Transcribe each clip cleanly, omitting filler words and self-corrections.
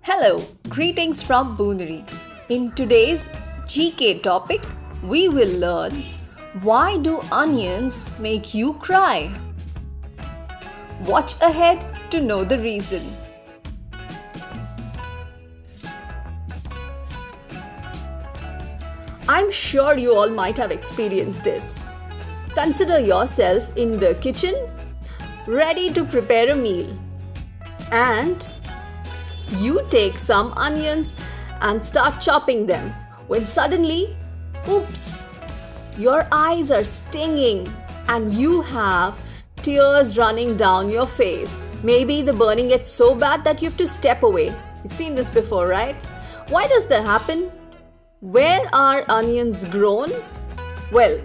Hello, greetings from Boonery. In today's GK topic, we will learn why do onions make you cry? Watch ahead to know the reason. I'm sure you all might have experienced this. Consider yourself in the kitchen, ready to prepare a meal, and you take some onions and start chopping them when suddenly, oops, your eyes are stinging and you have tears running down your face. Maybe the burning gets so bad that you have to step away. You've seen this before, right? Why does that happen? Where are onions grown? Well,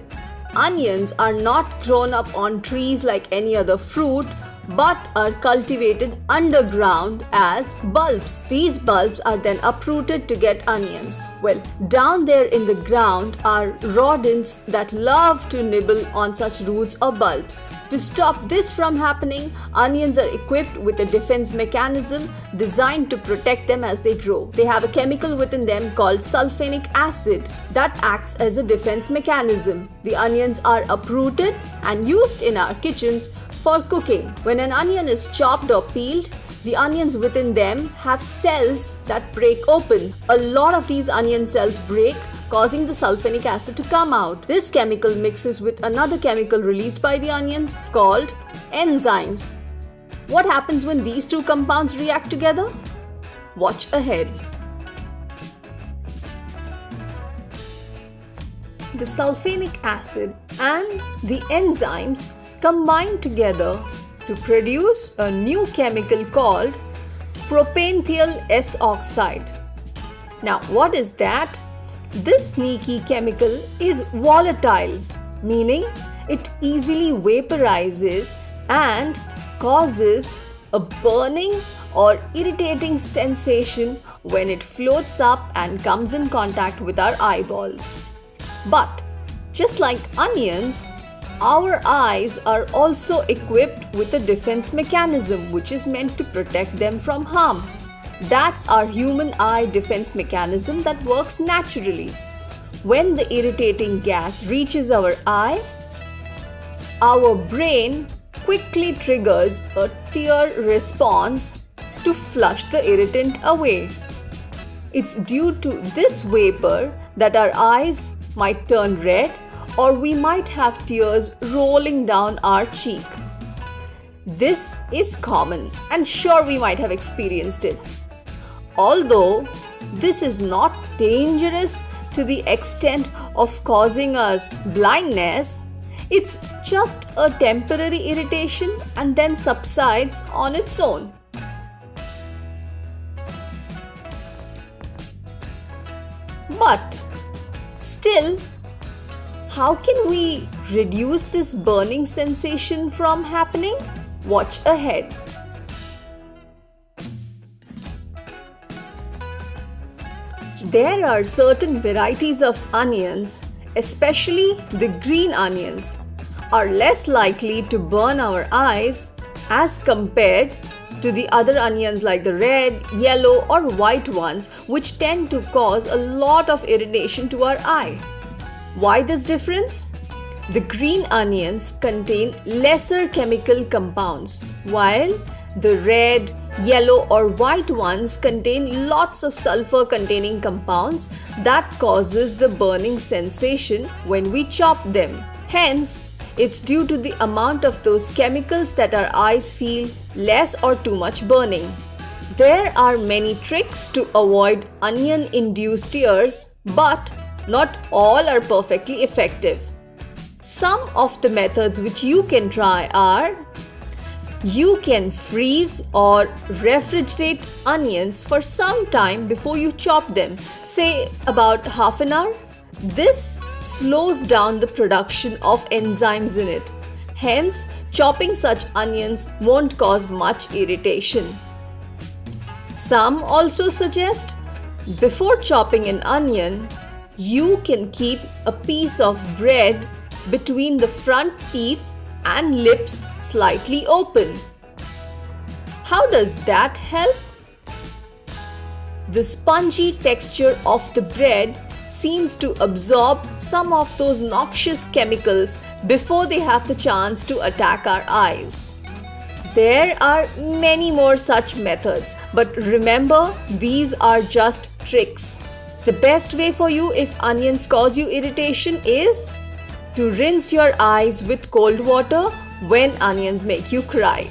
onions are not grown up on trees like any other fruit, but are cultivated underground as bulbs. These bulbs are then uprooted to get onions. Well, down there in the ground are rodents that love to nibble on such roots or bulbs. To stop this from happening, onions are equipped with a defense mechanism designed to protect them as they grow. They have a chemical within them called sulfonic acid that acts as a defense mechanism. The onions are uprooted and used in our kitchens for cooking. When an onion is chopped or peeled, the onions within them have cells that break open. A lot of these onion cells break, causing the sulfonic acid to come out. This chemical mixes with another chemical released by the onions called enzymes. What happens when these two compounds react together? Watch ahead. The sulfonic acid and the enzymes combine together to produce a new chemical called propanethiol S oxide. Now, what is that? This sneaky chemical is volatile, meaning it easily vaporizes and causes a burning or irritating sensation when it floats up and comes in contact with our eyeballs. But just like onions, our eyes are also equipped with a defense mechanism which is meant to protect them from harm. That's our human eye defense mechanism that works naturally. When the irritating gas reaches our eye, our brain quickly triggers a tear response to flush the irritant away. It's due to this vapor that our eyes might turn red or we might have tears rolling down our cheek. This is common and sure we might have experienced it. Although this is not dangerous to the extent of causing us blindness, it's just a temporary irritation and then subsides on its own. But still, how can we reduce this burning sensation from happening? Watch ahead. There are certain varieties of onions, especially the green onions, are less likely to burn our eyes as compared to the other onions like the red, yellow or white ones, which tend to cause a lot of irritation to our eye. Why this difference? The green onions contain lesser chemical compounds, while the red, yellow or white ones contain lots of sulfur containing compounds that causes the burning sensation when we chop them. Hence, it's due to the amount of those chemicals that our eyes feel less or too much burning. There are many tricks to avoid onion-induced tears, but not all are perfectly effective. Some of the methods which you can try are: you can freeze or refrigerate onions for some time before you chop them, say about half an hour. This slows down the production of enzymes in it. Hence, chopping such onions won't cause much irritation. Some also suggest before chopping an onion, you can keep a piece of bread between the front teeth and lips slightly open. How does that help? The spongy texture of the bread seems to absorb some of those noxious chemicals before they have the chance to attack our eyes. There are many more such methods, but remember, these are just tricks. The best way for you if onions cause you irritation is to rinse your eyes with cold water when onions make you cry.